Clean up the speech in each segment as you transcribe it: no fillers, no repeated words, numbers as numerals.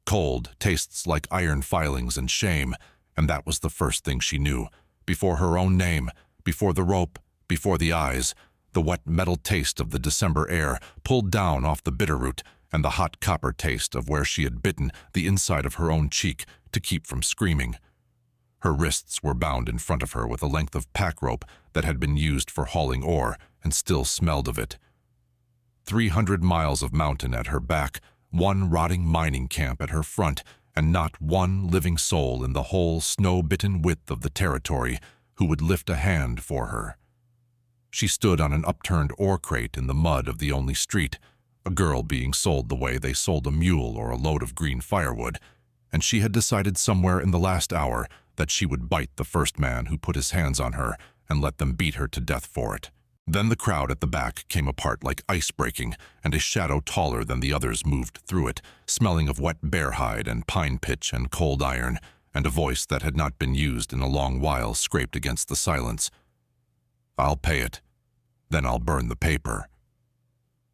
cold, tastes like iron filings and shame, and that was the first thing she knew. Before her own name, before the rope, before the eyes, the wet metal taste of the December air pulled down off the Bitterroot, and the hot copper taste of where she had bitten the inside of her own cheek to keep from screaming. Her wrists were bound in front of her with a length of pack rope that had been used for hauling ore and still smelled of it. 300 miles of mountain at her back, one rotting mining camp at her front, and not one living soul in the whole snow-bitten width of the territory who would lift a hand for her. She stood on an upturned ore crate in the mud of the only street, a girl being sold the way they sold a mule or a load of green firewood, and she had decided somewhere in the last hour that she would bite the first man who put his hands on her and let them beat her to death for it. Then the crowd at the back came apart like ice breaking, and a shadow taller than the others moved through it, smelling of wet bear hide and pine pitch and cold iron, and a voice that had not been used in a long while scraped against the silence. "I'll pay it. Then I'll burn the paper."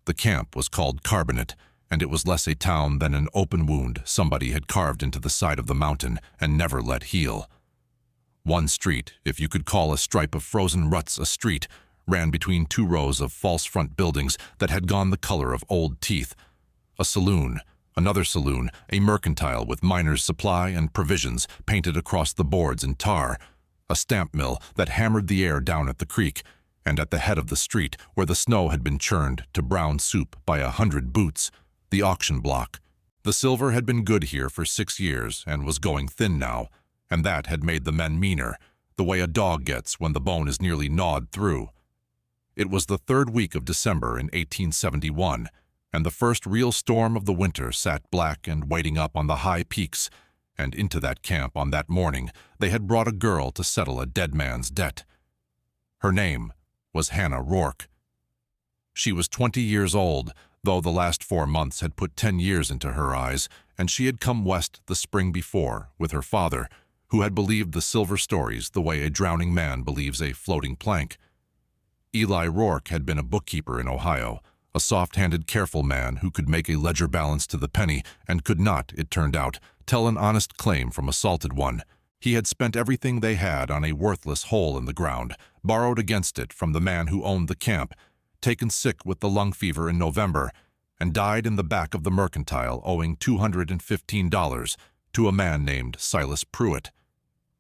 The camp was called Carbonate, and it was less a town than an open wound somebody had carved into the side of the mountain and never let heal. One street, if you could call a stripe of frozen ruts a street, ran between two rows of false front buildings that had gone the color of old teeth. A saloon, another saloon, a mercantile with miners' supply and provisions painted across the boards in tar, a stamp mill that hammered the air down at the creek, and at the head of the street, where the snow had been churned to brown soup by 100 boots, the auction block. The silver had been good here for 6 years and was going thin now, and that had made the men meaner, the way a dog gets when the bone is nearly gnawed through. It was the 3rd week of December in 1871, and the first real storm of the winter sat black and waiting up on the high peaks, and into that camp on that morning they had brought a girl to settle a dead man's debt. Her name was Hannah Rourke. She was 20 years old, though the last 4 months had put 10 years into her eyes, and she had come west the spring before with her father, who had believed the silver stories the way a drowning man believes a floating plank. Eli Rourke had been a bookkeeper in Ohio, a soft-handed, careful man who could make a ledger balance to the penny and could not, it turned out, tell an honest claim from a salted one. He had spent everything they had on a worthless hole in the ground, borrowed against it from the man who owned the camp, taken sick with the lung fever in November, and died in the back of the mercantile owing $215 to a man named Silas Pruitt.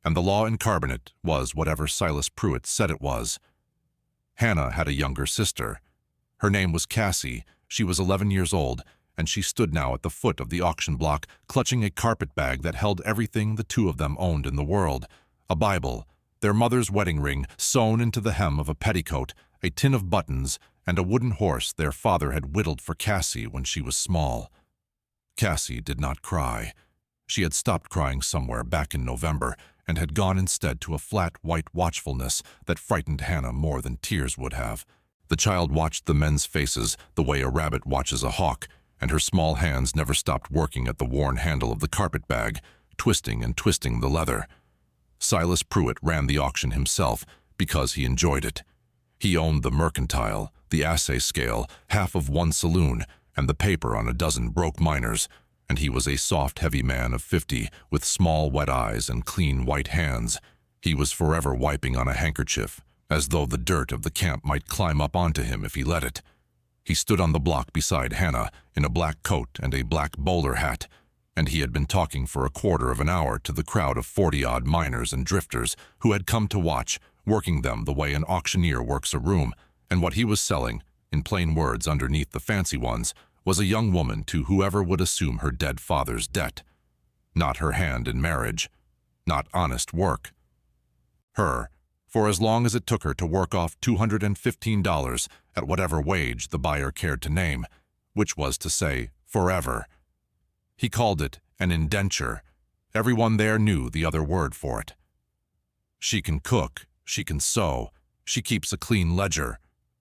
And the law in Carbonate was whatever Silas Pruitt said it was. Hannah had a younger sister. Her name was Cassie. She was 11 years old, and she stood now at the foot of the auction block, clutching a carpet bag that held everything the two of them owned in the world: a Bible, their mother's wedding ring sewn into the hem of a petticoat, a tin of buttons, and a wooden horse their father had whittled for Cassie when she was small. Cassie did not cry. She had stopped crying somewhere back in November, and had gone instead to a flat white watchfulness that frightened Hannah more than tears would have. The child watched the men's faces the way a rabbit watches a hawk, and her small hands never stopped working at the worn handle of the carpet bag, twisting and twisting the leather. Silas Pruitt ran the auction himself because he enjoyed it. He owned the mercantile, the assay scale, half of one saloon, and the paper on a dozen broke miners, and he was a soft, heavy man of 50 with small, wet eyes and clean, white hands. He was forever wiping on a handkerchief, as though the dirt of the camp might climb up onto him if he let it. He stood on the block beside Hannah in a black coat and a black bowler hat, and he had been talking for a quarter of an hour to the crowd of 40-odd miners and drifters who had come to watch, working them the way an auctioneer works a room, and what he was selling, in plain words underneath the fancy ones, was a young woman to whoever would assume her dead father's debt. Not her hand in marriage. Not honest work. Her, for as long as it took her to work off $215 at whatever wage the buyer cared to name, which was to say, forever. He called it an indenture. Everyone there knew the other word for it. She can cook, she can sew, she keeps a clean ledger,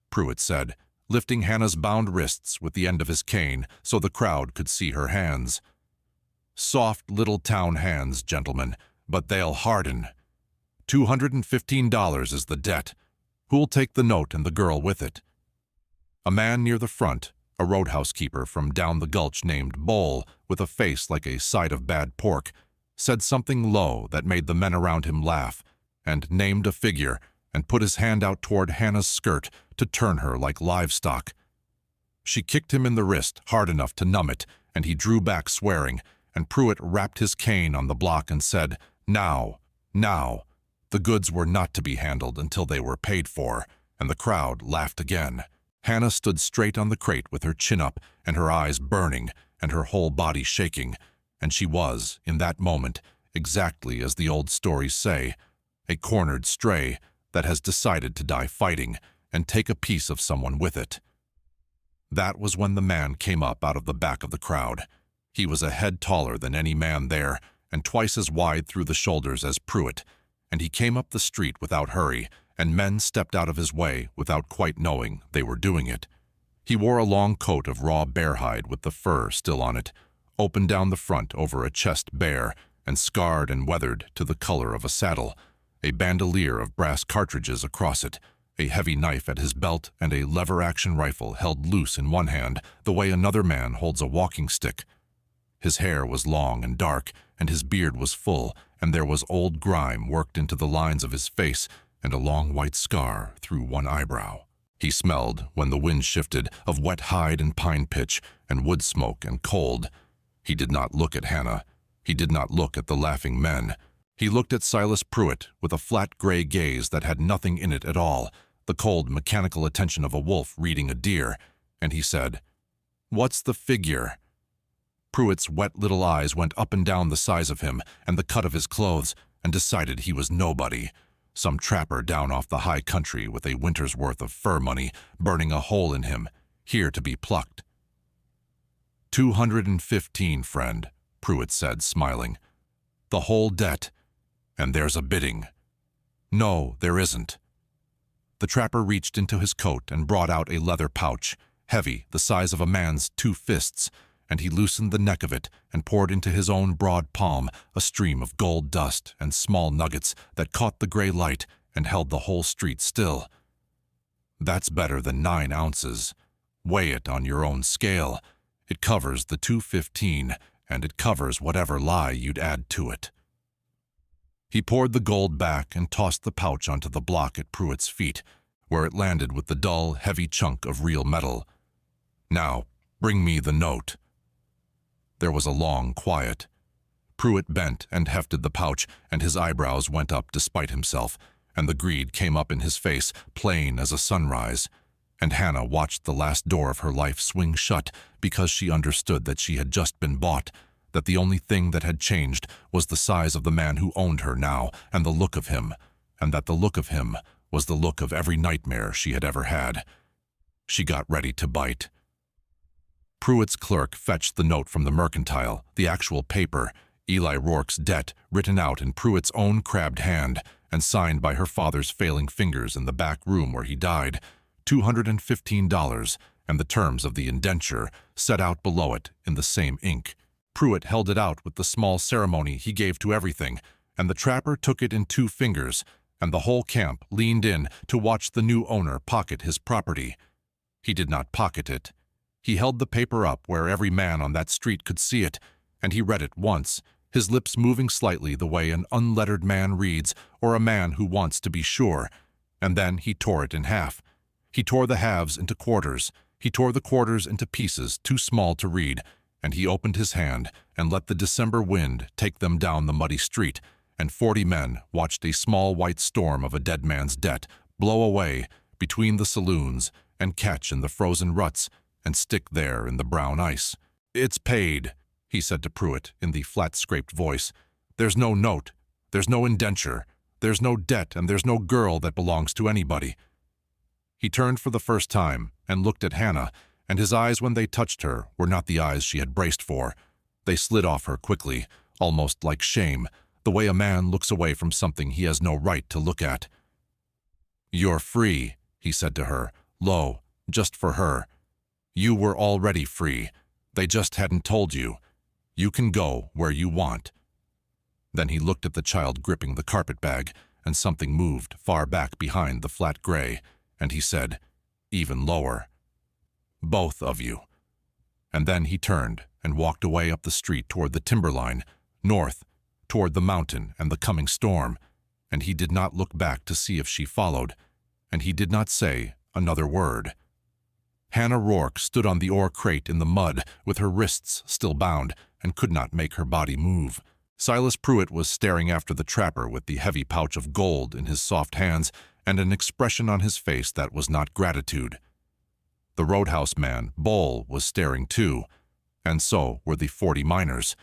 Pruitt said, lifting Hannah's bound wrists with the end of his cane so the crowd could see her hands. Soft little town hands, gentlemen, but they'll harden. $215 is the debt. Who'll take the note and the girl with it? A man near the front, A roadhouse keeper from down the gulch named Bull, with a face like a side of bad pork, said something low that made the men around him laugh, and named a figure, and put his hand out toward Hannah's skirt to turn her like livestock. She kicked him in the wrist hard enough to numb it, and he drew back swearing, and Pruitt rapped his cane on the block and said, "Now, now." The goods were not to be handled until they were paid for, and the crowd laughed again. Hannah stood straight on the crate with her chin up and her eyes burning and her whole body shaking, and she was, in that moment, exactly as the old stories say, a cornered stray that has decided to die fighting and take a piece of someone with it. That was when the man came up out of the back of the crowd. He was a head taller than any man there and twice as wide through the shoulders as Pruitt, and he came up the street without hurry, and men stepped out of his way without quite knowing they were doing it. He wore a long coat of raw bear hide with the fur still on it, open down the front over a chest bare and scarred and weathered to the color of a saddle, a bandolier of brass cartridges across it, a heavy knife at his belt, and a lever-action rifle held loose in one hand the way another man holds a walking stick. His hair was long and dark, and his beard was full, and there was old grime worked into the lines of his face and a long white scar through one eyebrow. He smelled, when the wind shifted, of wet hide and pine pitch and wood smoke and cold. He did not look at Hannah. He did not look at the laughing men. He looked at Silas Pruitt with a flat gray gaze that had nothing in it at all, the cold mechanical attention of a wolf reading a deer, and he said, "What's the figure?" Pruitt's wet little eyes went up and down the size of him and the cut of his clothes, and decided he was nobody. Some trapper down off the high country with a winter's worth of fur money burning a hole in him, here to be plucked. 215, friend, Pruitt said, smiling. The whole debt, and there's a bidding. No, there isn't. The trapper reached into his coat and brought out a leather pouch, heavy, the size of a man's 2 fists, and he loosened the neck of it and poured into his own broad palm a stream of gold dust and small nuggets that caught the gray light and held the whole street still. That's better than 9 ounces. Weigh it on your own scale. It covers the 215, and it covers whatever lie you'd add to it. He poured the gold back and tossed the pouch onto the block at Pruitt's feet, where it landed with the dull, heavy chunk of real metal. Now, bring me the note. There was a long quiet. Pruitt bent and hefted the pouch, and his eyebrows went up despite himself, and the greed came up in his face, plain as a sunrise. And Hannah watched the last door of her life swing shut because she understood that she had just been bought, that the only thing that had changed was the size of the man who owned her now and the look of him, and that the look of him was the look of every nightmare she had ever had. She got ready to bite. Pruitt's clerk fetched the note from the mercantile, the actual paper, Eli Rourke's debt, written out in Pruitt's own crabbed hand and signed by her father's failing fingers in the back room where he died, $215, and the terms of the indenture set out below it in the same ink. Pruitt held it out with the small ceremony he gave to everything, and the trapper took it in 2 fingers, and the whole camp leaned in to watch the new owner pocket his property. He did not pocket it. He held the paper up where every man on that street could see it, and he read it once, his lips moving slightly the way an unlettered man reads or a man who wants to be sure, and then he tore it in half. He tore the halves into quarters. He tore the quarters into pieces too small to read, and he opened his hand and let the December wind take them down the muddy street, and 40 men watched a small white storm of a dead man's debt blow away between the saloons and catch in the frozen ruts and stick there in the brown ice. "It's paid," he said to Pruitt in the flat-scraped voice. "There's no note, there's no indenture, there's no debt, and there's no girl that belongs to anybody." He turned for the first time and looked at Hannah, and his eyes when they touched her were not the eyes she had braced for. They slid off her quickly, almost like shame, the way a man looks away from something he has no right to look at. "You're free," he said to her, low, just for her. "You were already free. They just hadn't told you. You can go where you want." Then he looked at the child gripping the carpet bag, and something moved far back behind the flat gray, and he said, even lower, Both of you." And then he turned and walked away up the street toward the Timberline, north, toward the mountain and the coming storm, and he did not look back to see if she followed, and he did not say another word. Hannah Rourke stood on the ore crate in the mud with her wrists still bound and could not make her body move. Silas Pruitt was staring after the trapper with the heavy pouch of gold in his soft hands and an expression on his face that was not gratitude. The roadhouse man, Bull, was staring too, and so were the 40 miners,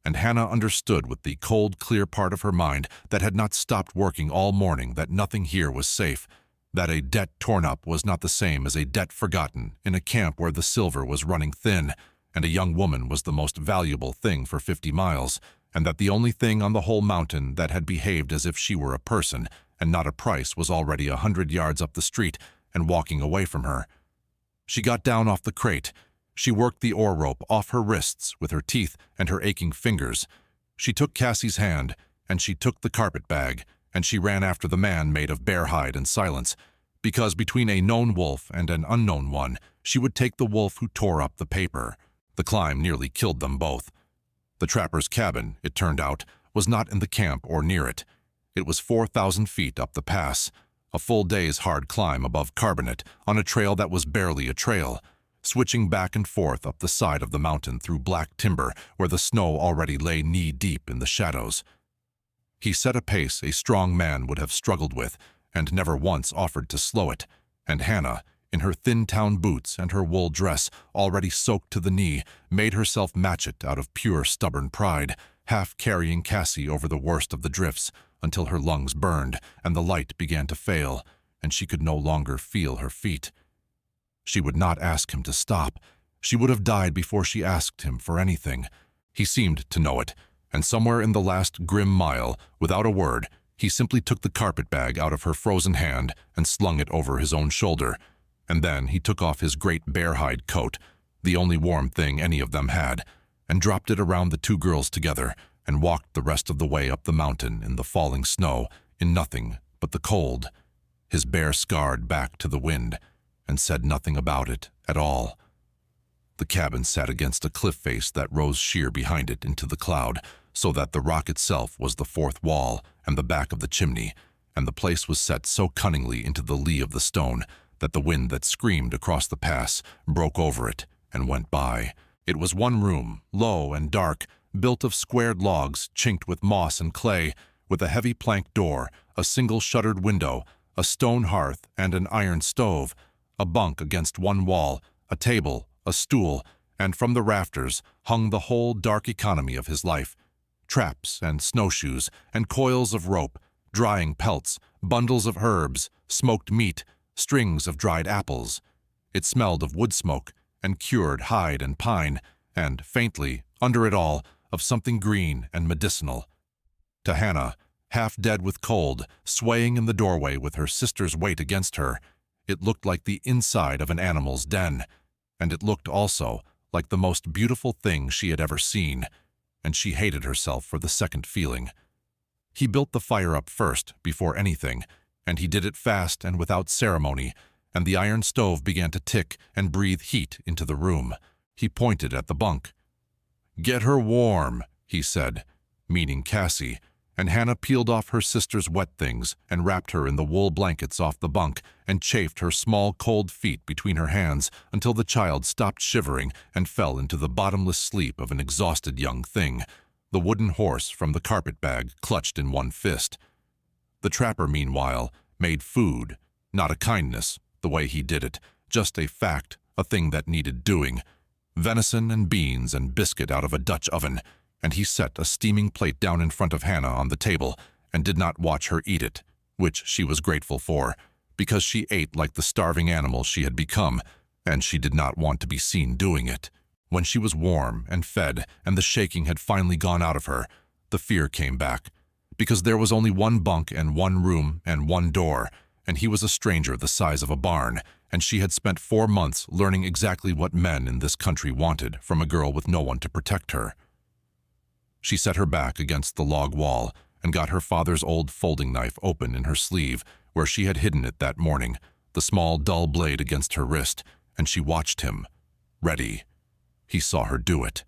and Hannah understood with the cold, clear part of her mind that had not stopped working all morning that nothing here was safe, that a debt torn up was not the same as a debt forgotten in a camp where the silver was running thin, and a young woman was the most valuable thing for 50 miles, and that the only thing on the whole mountain that had behaved as if she were a person and not a price was already 100 yards up the street and walking away from her. She got down off the crate. She worked the oar rope off her wrists with her teeth and her aching fingers. She took Cassie's hand, and she took the carpet bag, and she ran after the man made of bear hide and silence, because between a known wolf and an unknown one, she would take the wolf who tore up the paper. The climb nearly killed them both. The trapper's cabin, it turned out, was not in the camp or near it. It was 4,000 feet up the pass, a full day's hard climb above Carbonate on a trail that was barely a trail, switching back and forth up the side of the mountain through black timber where the snow already lay knee-deep in the shadows. He set a pace a strong man would have struggled with and never once offered to slow it, and Hannah, in her thin town boots and her wool dress already soaked to the knee, made herself match it out of pure stubborn pride, half carrying Cassie over the worst of the drifts until her lungs burned and the light began to fail and she could no longer feel her feet. She would not ask him to stop. She would have died before she asked him for anything. He seemed to know it, and somewhere in the last grim mile, without a word, he simply took the carpet bag out of her frozen hand and slung it over his own shoulder. And then he took off his great bear-hide coat, the only warm thing any of them had, and dropped it around the two girls together and walked the rest of the way up the mountain in the falling snow, in nothing but the cold, his bare scarred back to the wind, and said nothing about it at all. The cabin sat against a cliff face that rose sheer behind it into the cloud, so that the rock itself was the fourth wall and the back of the chimney, and the place was set so cunningly into the lee of the stone that the wind that screamed across the pass broke over it and went by. It was one room, low and dark, built of squared logs chinked with moss and clay, with a heavy plank door, a single shuttered window, a stone hearth and an iron stove, a bunk against one wall, a table, a stool, and from the rafters hung the whole dark economy of his life: traps and snowshoes and coils of rope, drying pelts, bundles of herbs, smoked meat, strings of dried apples. It smelled of wood smoke and cured hide and pine, and, faintly, under it all, of something green and medicinal. To Hannah, half dead with cold, swaying in the doorway with her sister's weight against her, it looked like the inside of an animal's den, and it looked also like the most beautiful thing she had ever seen, and she hated herself for the second feeling. He built the fire up first, before anything, and he did it fast and without ceremony, and the iron stove began to tick and breathe heat into the room. He pointed at the bunk. "Get her warm," he said, meaning Cassie, and Hannah peeled off her sister's wet things and wrapped her in the wool blankets off the bunk and chafed her small cold feet between her hands until the child stopped shivering and fell into the bottomless sleep of an exhausted young thing, the wooden horse from the carpet bag clutched in one fist. The trapper, meanwhile, made food, not a kindness, the way he did it, just a fact, a thing that needed doing. Venison and beans and biscuit out of a Dutch oven, and he set a steaming plate down in front of Hannah on the table and did not watch her eat it, which she was grateful for, because she ate like the starving animal she had become, and she did not want to be seen doing it. When she was warm and fed and the shaking had finally gone out of her, the fear came back, because there was only one bunk and one room and one door, and he was a stranger the size of a barn, and she had spent 4 months learning exactly what men in this country wanted from a girl with no one to protect her. She set her back against the log wall and got her father's old folding knife open in her sleeve, where she had hidden it that morning, the small dull blade against her wrist, and she watched him, ready. He saw her do it.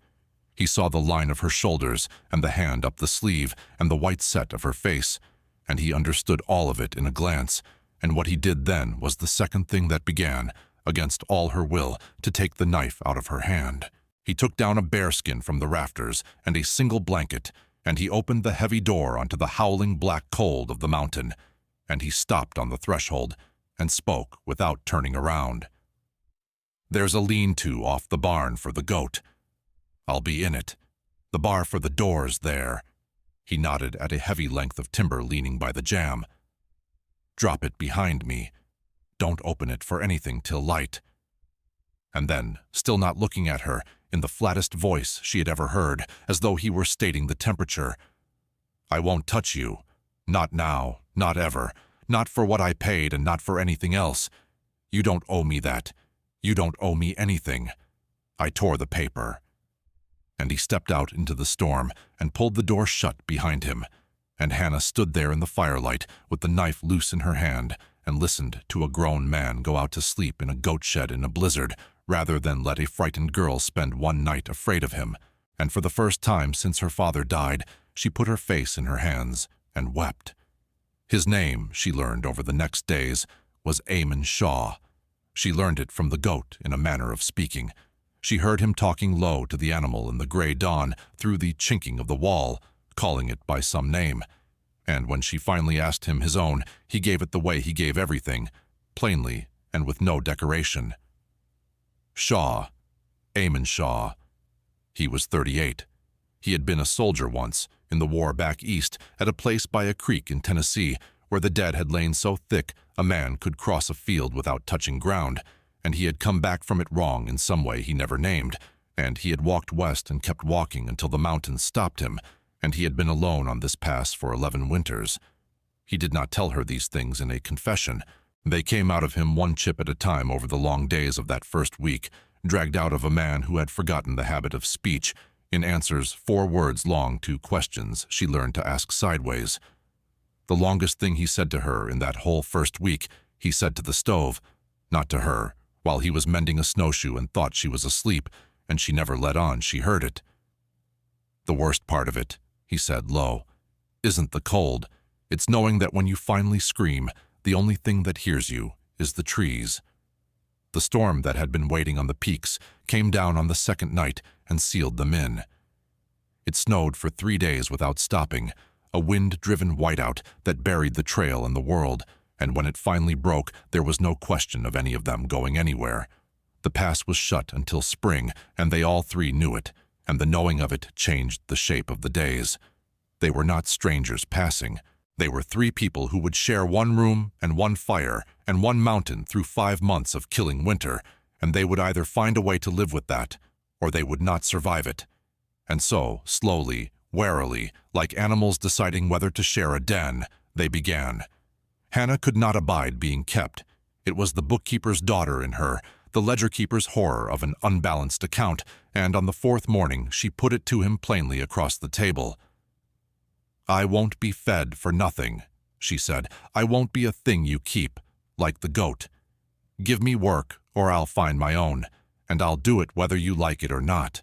He saw the line of her shoulders and the hand up the sleeve and the white set of her face, and he understood all of it in a glance, and what he did then was the second thing that began, against all her will, to take the knife out of her hand. He took down a bearskin from the rafters and a single blanket, and he opened the heavy door onto the howling black cold of the mountain, and he stopped on the threshold and spoke without turning around. "There's a lean-to off the barn for the goat. I'll be in it. The bar for the door's there." He nodded at a heavy length of timber leaning by the jamb. "Drop it behind me. Don't open it for anything till light." And then, still not looking at her, in the flattest voice she had ever heard, as though he were stating the temperature, "I won't touch you. Not now, not ever. Not for what I paid and not for anything else. You don't owe me that. You don't owe me anything." I tore the paper. And he stepped out into the storm and pulled the door shut behind him, and Hannah stood there in the firelight with the knife loose in her hand and listened to a grown man go out to sleep in a goat shed in a blizzard rather than let a frightened girl spend one night afraid of him. And for the first time since her father died, she put her face in her hands and wept. His name, she learned over the next days, was Eamon Shaw. She learned it from the goat in a manner of speaking. She heard him talking low to the animal in the gray dawn through the chinking of the wall, calling it by some name. And when she finally asked him his own, he gave it the way he gave everything, plainly and with no decoration. Shaw. Eamon Shaw. He was 38. He had been a soldier once, in the war back east, at a place by a creek in Tennessee, where the dead had lain so thick a man could cross a field without touching ground, and he had come back from it wrong in some way he never named, and he had walked west and kept walking until the mountains stopped him, and he had been alone on this pass for 11 winters. He did not tell her these things in a confession. They came out of him one chip at a time over the long days of that first week, dragged out of a man who had forgotten the habit of speech, in answers 4 words long to questions she learned to ask sideways. The longest thing he said to her in that whole first week, he said to the stove, not to her, while he was mending a snowshoe and thought she was asleep, and she never let on she heard it. "The worst part of it," he said low, "isn't the cold. It's knowing that when you finally scream, the only thing that hears you is the trees." The storm that had been waiting on the peaks came down on the second night and sealed them in. It snowed for 3 days without stopping, a wind-driven whiteout that buried the trail and the world, and when it finally broke, there was no question of any of them going anywhere. The pass was shut until spring, and they all 3 knew it, and the knowing of it changed the shape of the days. They were not strangers passing. They were 3 people who would share 1 room and 1 fire and 1 mountain through 5 months of killing winter, and they would either find a way to live with that, or they would not survive it. And so, slowly, warily, like animals deciding whether to share a den, they began. Hannah could not abide being kept. It was the bookkeeper's daughter in her, the ledger-keeper's horror of an unbalanced account, and on the 4th morning she put it to him plainly across the table. "I won't be fed for nothing," she said. "I won't be a thing you keep, like the goat. Give me work, or I'll find my own, and I'll do it whether you like it or not."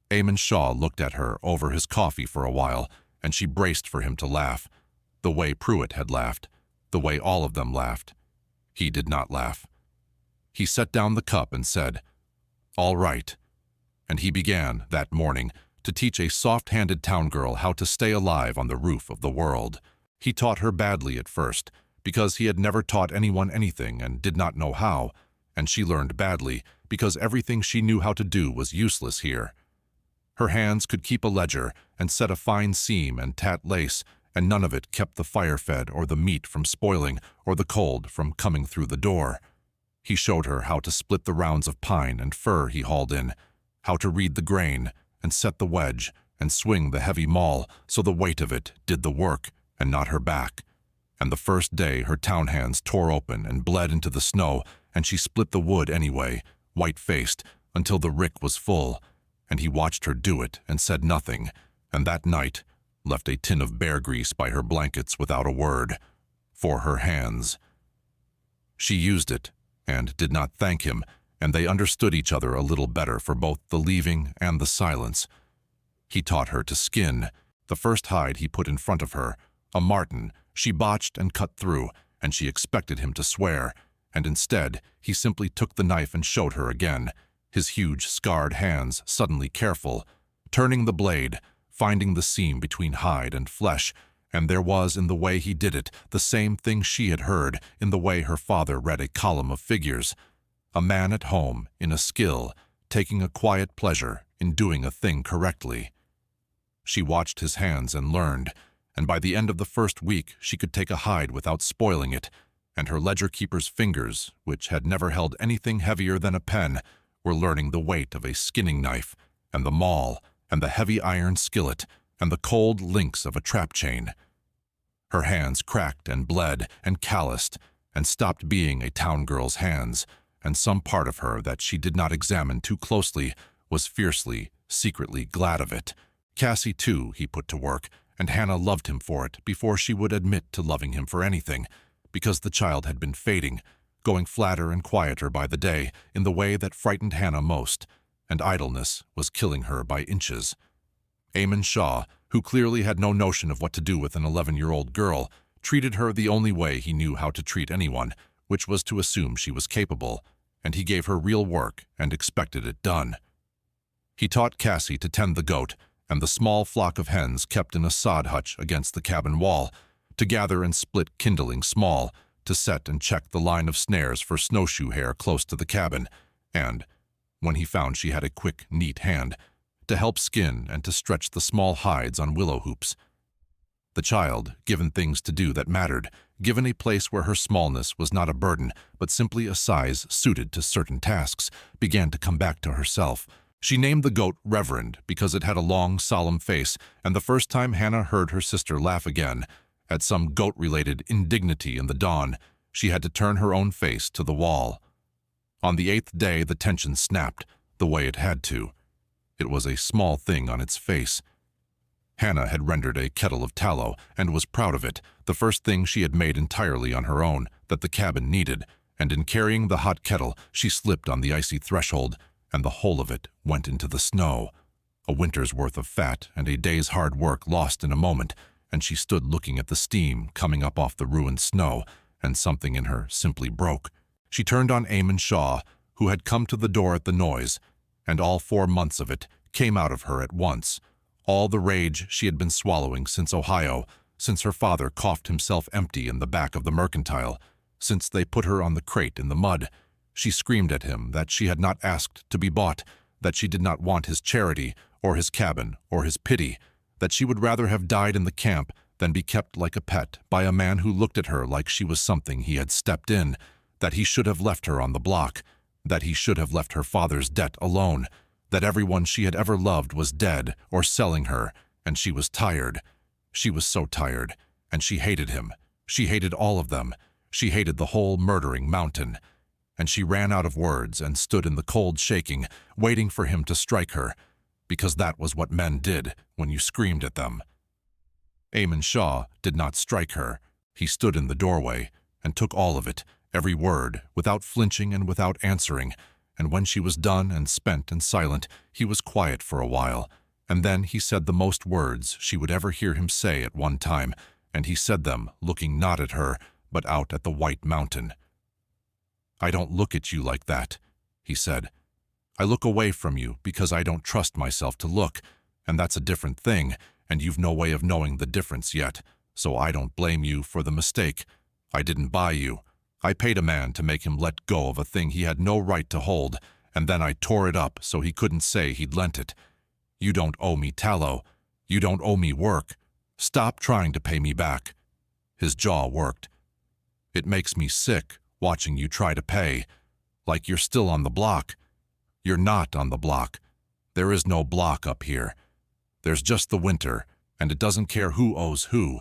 Eamon Shaw looked at her over his coffee for a while, and she braced for him to laugh, the way Pruitt had laughed, the way all of them laughed. He did not laugh. He set down the cup and said, "All right." And he began, that morning, to teach a soft-handed town girl how to stay alive on the roof of the world. He taught her badly at first, because he had never taught anyone anything and did not know how, and she learned badly, because everything she knew how to do was useless here. Her hands could keep a ledger and set a fine seam and tat lace, and none of it kept the fire fed or the meat from spoiling or the cold from coming through the door. He showed her how to split the rounds of pine and fir he hauled in, how to read the grain and set the wedge and swing the heavy maul so the weight of it did the work and not her back. And the first day her town hands tore open and bled into the snow, and she split the wood anyway, white-faced, until the rick was full, and he watched her do it and said nothing, and that night left a tin of bear grease by her blankets without a word, for her hands. She used it, and did not thank him, and they understood each other a little better for both the leaving and the silence. He taught her to skin. The first hide he put in front of her, a marten, she botched and cut through, and she expected him to swear, and instead he simply took the knife and showed her again, his huge scarred hands suddenly careful, turning the blade, finding the seam between hide and flesh, and there was in the way he did it the same thing she had heard in the way her father read a column of figures. A man at home, in a skill, taking a quiet pleasure in doing a thing correctly. She watched his hands and learned, and by the end of the first week she could take a hide without spoiling it, and her ledger-keeper's fingers, which had never held anything heavier than a pen, were learning the weight of a skinning knife, and the maul, and the heavy iron skillet, and the cold links of a trap chain. Her hands cracked and bled and calloused, and stopped being a town girl's hands, and some part of her that she did not examine too closely was fiercely, secretly glad of it. Cassie, too, he put to work, and Hannah loved him for it before she would admit to loving him for anything, because the child had been fading, going flatter and quieter by the day in the way that frightened Hannah most, and idleness was killing her by inches. Eamon Shaw, who clearly had no notion of what to do with an 11-year-old girl, treated her the only way he knew how to treat anyone, which was to assume she was capable, and he gave her real work and expected it done. He taught Cassie to tend the goat and the small flock of hens kept in a sod hutch against the cabin wall, to gather and split kindling small, to set and check the line of snares for snowshoe hare close to the cabin, and, when he found she had a quick, neat hand, to help skin and to stretch the small hides on willow hoops. The child, given things to do that mattered, given a place where her smallness was not a burden, but simply a size suited to certain tasks, began to come back to herself. She named the goat Reverend because it had a long, solemn face, and the first time Hannah heard her sister laugh again, at some goat-related indignity in the dawn, she had to turn her own face to the wall. On the 8th day the tension snapped, the way it had to. It was a small thing on its face. Hannah had rendered a kettle of tallow and was proud of it, the first thing she had made entirely on her own that the cabin needed, and in carrying the hot kettle she slipped on the icy threshold, and the whole of it went into the snow. A winter's worth of fat and a day's hard work lost in a moment, and she stood looking at the steam coming up off the ruined snow, and something in her simply broke. She turned on Eamon Shaw, who had come to the door at the noise, and all 4 months of it came out of her at once. All the rage she had been swallowing since Ohio, since her father coughed himself empty in the back of the mercantile, since they put her on the crate in the mud. She screamed at him that she had not asked to be bought, that she did not want his charity, or his cabin, or his pity, that she would rather have died in the camp than be kept like a pet by a man who looked at her like she was something he had stepped in, that he should have left her on the block, that he should have left her father's debt alone, that everyone she had ever loved was dead or selling her, and she was tired. She was so tired, and she hated him. She hated all of them. She hated the whole murdering mountain. And she ran out of words and stood in the cold shaking, waiting for him to strike her, because that was what men did when you screamed at them. Eamon Shaw did not strike her. He stood in the doorway and took all of it, every word, without flinching and without answering, and when she was done and spent and silent, he was quiet for a while, and then he said the most words she would ever hear him say at one time, and he said them looking not at her, but out at the white mountain. "I don't look at you like that," he said. "I look away from you because I don't trust myself to look, and that's a different thing, and you've no way of knowing the difference yet, so I don't blame you for the mistake. I didn't buy you. I paid a man to make him let go of a thing he had no right to hold, and then I tore it up so he couldn't say he'd lent it. You don't owe me tallow. You don't owe me work. Stop trying to pay me back." His jaw worked. "It makes me sick watching you try to pay, like you're still on the block. You're not on the block. There is no block up here. There's just the winter, and it doesn't care who owes who.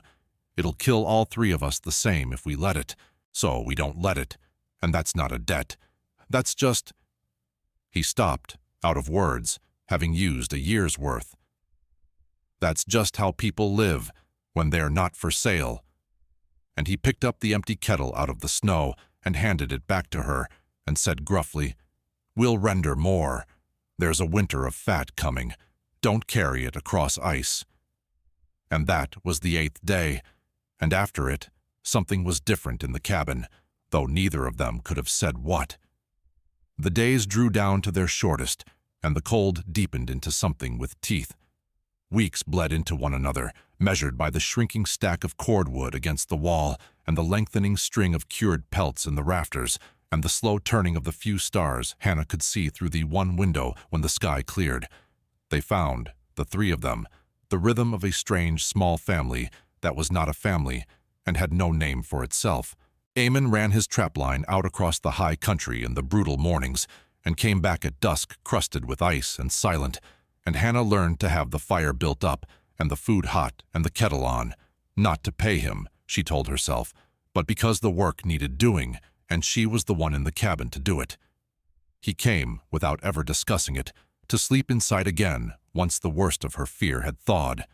It'll kill all 3 of us the same if we let it, so we don't let it, and that's not a debt. That's just—" He stopped, out of words, having used a year's worth. "That's just how people live when they're not for sale." And he picked up the empty kettle out of the snow and handed it back to her, and said gruffly, "We'll render more. There's a winter of fat coming. Don't carry it across ice." And that was the 8th day, and after it, something was different in the cabin, though neither of them could have said what. The days drew down to their shortest, and the cold deepened into something with teeth. Weeks bled into one another, measured by the shrinking stack of cordwood against the wall and the lengthening string of cured pelts in the rafters, and the slow turning of the few stars Hannah could see through the one window when the sky cleared. They found, the three of them, the rhythm of a strange small family that was not a family and had no name for itself. Eamon ran his trapline out across the high country in the brutal mornings and came back at dusk crusted with ice and silent, and Hannah learned to have the fire built up and the food hot and the kettle on, not to pay him, she told herself, but because the work needed doing, and she was the one in the cabin to do it. He came, without ever discussing it, to sleep inside again once the worst of her fear had thawed,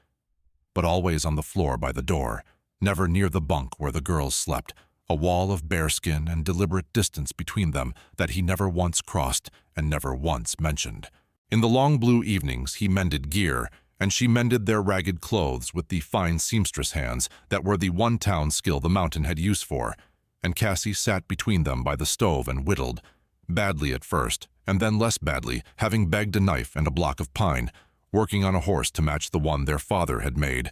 but always on the floor by the door, never near the bunk where the girls slept, a wall of bearskin and deliberate distance between them that he never once crossed and never once mentioned. In the long blue evenings he mended gear, and she mended their ragged clothes with the fine seamstress hands that were the one town skill the mountain had use for, and Cassie sat between them by the stove and whittled, badly at first, and then less badly, having begged a knife and a block of pine, working on a horse to match the one their father had made,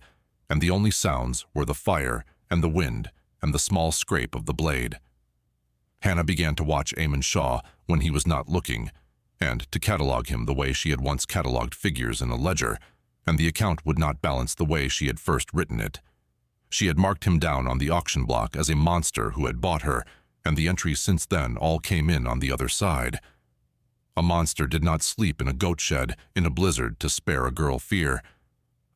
and the only sounds were the fire and the wind and the small scrape of the blade. Hannah began to watch Eamon Shaw when he was not looking, and to catalog him the way she had once catalogued figures in a ledger, and the account would not balance the way she had first written it. She had marked him down on the auction block as a monster who had bought her, and the entries since then all came in on the other side. A monster did not sleep in a goat shed in a blizzard to spare a girl fear.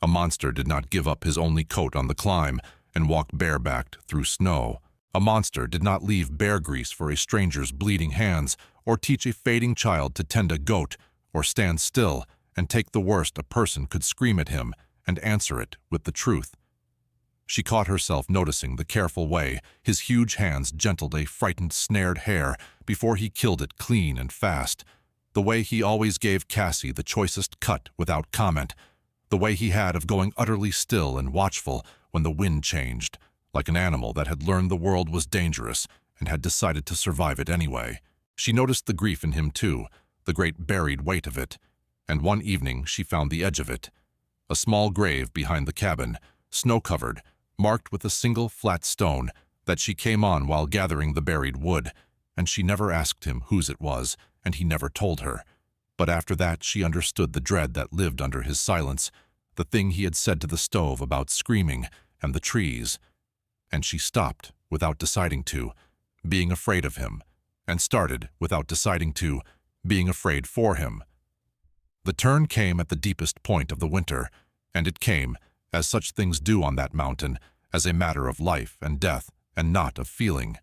A monster did not give up his only coat on the climb and walk barebacked through snow. A monster did not leave bear grease for a stranger's bleeding hands, or teach a fading child to tend a goat, or stand still and take the worst a person could scream at him and answer it with the truth. She caught herself noticing the careful way his huge hands gentled a frightened, snared hare before he killed it clean and fast, the way he always gave Cassie the choicest cut without comment, the way he had of going utterly still and watchful when the wind changed, like an animal that had learned the world was dangerous and had decided to survive it anyway. She noticed the grief in him too, the great buried weight of it, and one evening she found the edge of it, a small grave behind the cabin, snow-covered, marked with a single flat stone that she came on while gathering the buried wood, and she never asked him whose it was, and he never told her. But after that she understood the dread that lived under his silence, the thing he had said to the stove about screaming and the trees, and she stopped without deciding to, being afraid of him, and started without deciding to, being afraid for him. The turn came at the deepest point of the winter, and it came, as such things do on that mountain, as a matter of life and death and not of feeling.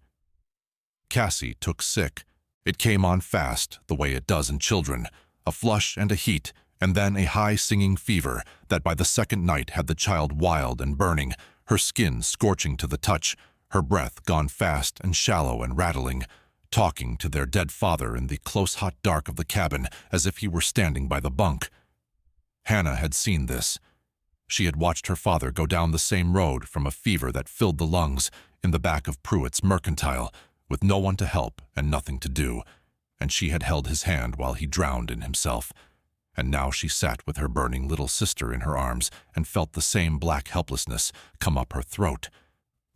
Cassie took sick. It came on fast, the way it does in children, a flush and a heat, and then a high singing fever that by the second night had the child wild and burning, her skin scorching to the touch, her breath gone fast and shallow and rattling, talking to their dead father in the close hot dark of the cabin as if he were standing by the bunk. Hannah had seen this. She had watched her father go down the same road from a fever that filled the lungs in the back of Pruitt's mercantile, with no one to help and nothing to do, and she had held his hand while he drowned in himself. And now she sat with her burning little sister in her arms and felt the same black helplessness come up her throat,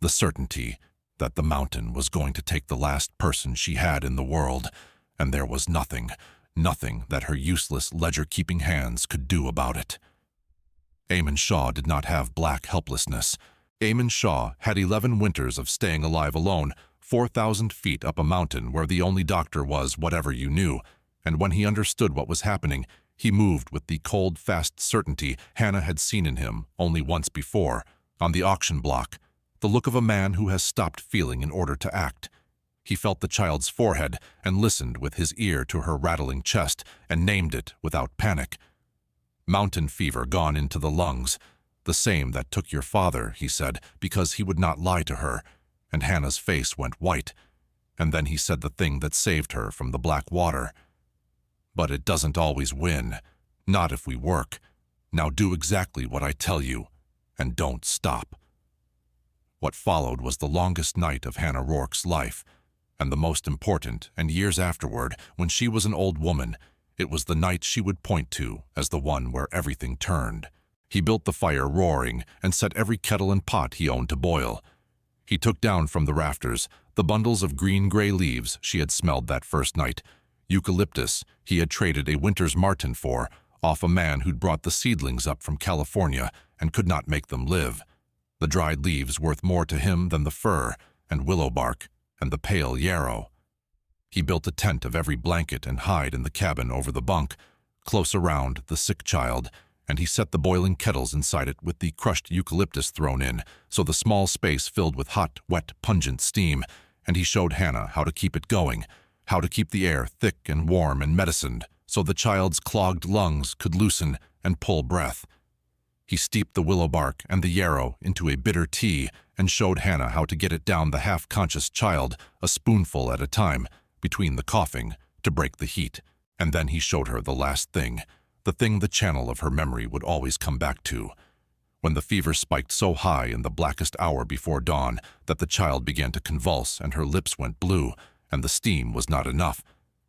the certainty that the mountain was going to take the last person she had in the world, and there was nothing that her useless ledger-keeping hands could do about it. Eamon Shaw did not have black helplessness. Eamon Shaw had 11 winters of staying alive alone, 4,000 feet up a mountain where the only doctor was whatever you knew, and when he understood what was happening, he moved with the cold, fast certainty Hannah had seen in him only once before, on the auction block, the look of a man who has stopped feeling in order to act. He felt the child's forehead and listened with his ear to her rattling chest and named it without panic. Mountain fever gone into the lungs, the same that took your father, he said, because he would not lie to her, and Hannah's face went white, and then he said the thing that saved her from the black water. "But it doesn't always win. Not if we work. Now do exactly what I tell you, and don't stop." What followed was the longest night of Hannah Rourke's life, and the most important, and years afterward, when she was an old woman, it was the night she would point to as the one where everything turned. He built the fire roaring and set every kettle and pot he owned to boil. He took down from the rafters the bundles of green-gray leaves she had smelled that first night, eucalyptus he had traded a winter's marten for, off a man who'd brought the seedlings up from California and could not make them live. The dried leaves worth more to him than the fir and willow bark and the pale yarrow. He built a tent of every blanket and hide in the cabin over the bunk, close around the sick child, and he set the boiling kettles inside it with the crushed eucalyptus thrown in, so the small space filled with hot, wet, pungent steam, and he showed Hannah how to keep it going, how to keep the air thick and warm and medicined, so the child's clogged lungs could loosen and pull breath. He steeped the willow bark and the yarrow into a bitter tea and showed Hannah how to get it down the half-conscious child, a spoonful at a time, between the coughing, to break the heat. And then he showed her the last thing, the thing the channel of her memory would always come back to. When the fever spiked so high in the blackest hour before dawn that the child began to convulse and her lips went blue, and the steam was not enough,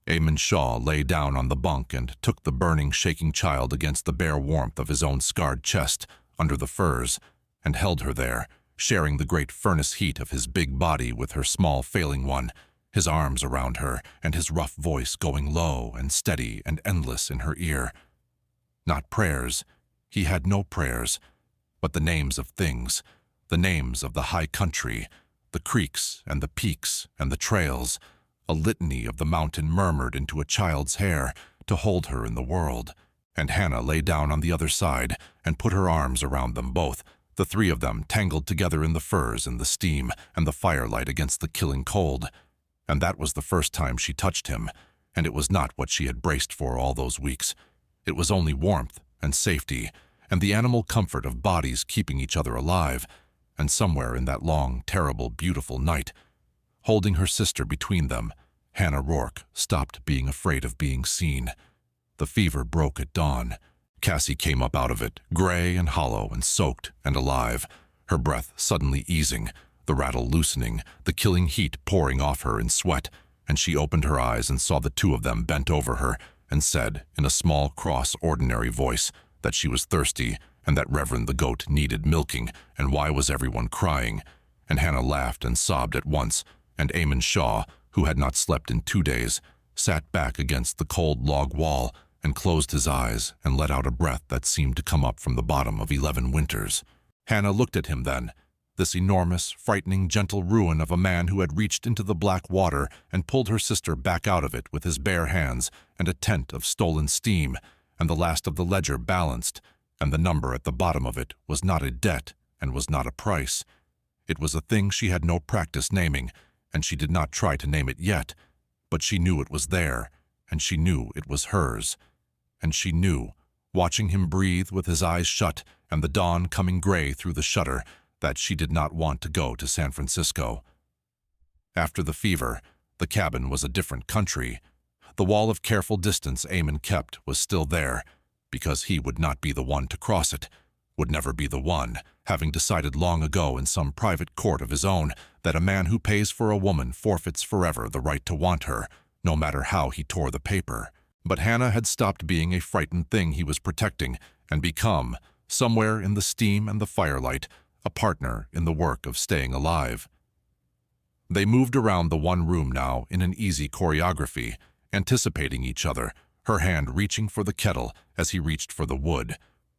Eamon Shaw lay down on the bunk and took the burning, shaking child against the bare warmth of his own scarred chest, under the furs, and held her there, sharing the great furnace heat of his big body with her small, failing one, his arms around her and his rough voice going low and steady and endless in her ear. Not prayers. He had no prayers, but the names of things, the names of the high country, the creeks and the peaks and the trails, a litany of the mountain murmured into a child's hair to hold her in the world. And Hannah lay down on the other side and put her arms around them both, the three of them tangled together in the furs and the steam and the firelight against the killing cold. And that was the first time she touched him, and it was not what she had braced for all those weeks. It was only warmth and safety and the animal comfort of bodies keeping each other alive. And somewhere in that long, terrible, beautiful night, holding her sister between them, Hannah Rourke stopped being afraid of being seen. The fever broke at dawn. Cassie came up out of it, gray and hollow and soaked and alive, her breath suddenly easing, the rattle loosening, the killing heat pouring off her in sweat, and she opened her eyes and saw the two of them bent over her and said, in a small, cross, ordinary voice, that she was thirsty and that Reverend the goat needed milking, and why was everyone crying? And Hannah laughed and sobbed at once, and Eamon Shaw, who had not slept in 2 days, sat back against the cold log wall and closed his eyes and let out a breath that seemed to come up from the bottom of 11 winters. Hannah looked at him then, this enormous, frightening, gentle ruin of a man who had reached into the black water and pulled her sister back out of it with his bare hands, and a tent of stolen steam, and the last of the ledger balanced, and the number at the bottom of it was not a debt and was not a price. It was a thing she had no practice naming, and she did not try to name it yet, but she knew it was there, and she knew it was hers. And she knew, watching him breathe with his eyes shut and the dawn coming gray through the shutter, that she did not want to go to San Francisco. After the fever, the cabin was a different country. The wall of careful distance Eamon kept was still there, because he would not be the one to cross it, would never be the one, having decided long ago in some private court of his own that a man who pays for a woman forfeits forever the right to want her, no matter how he tore the paper. But Hannah had stopped being a frightened thing he was protecting and become, somewhere in the steam and the firelight, a partner in the work of staying alive. They moved around the one room now in an easy choreography, anticipating each other, her hand reaching for the kettle as he reached for the wood.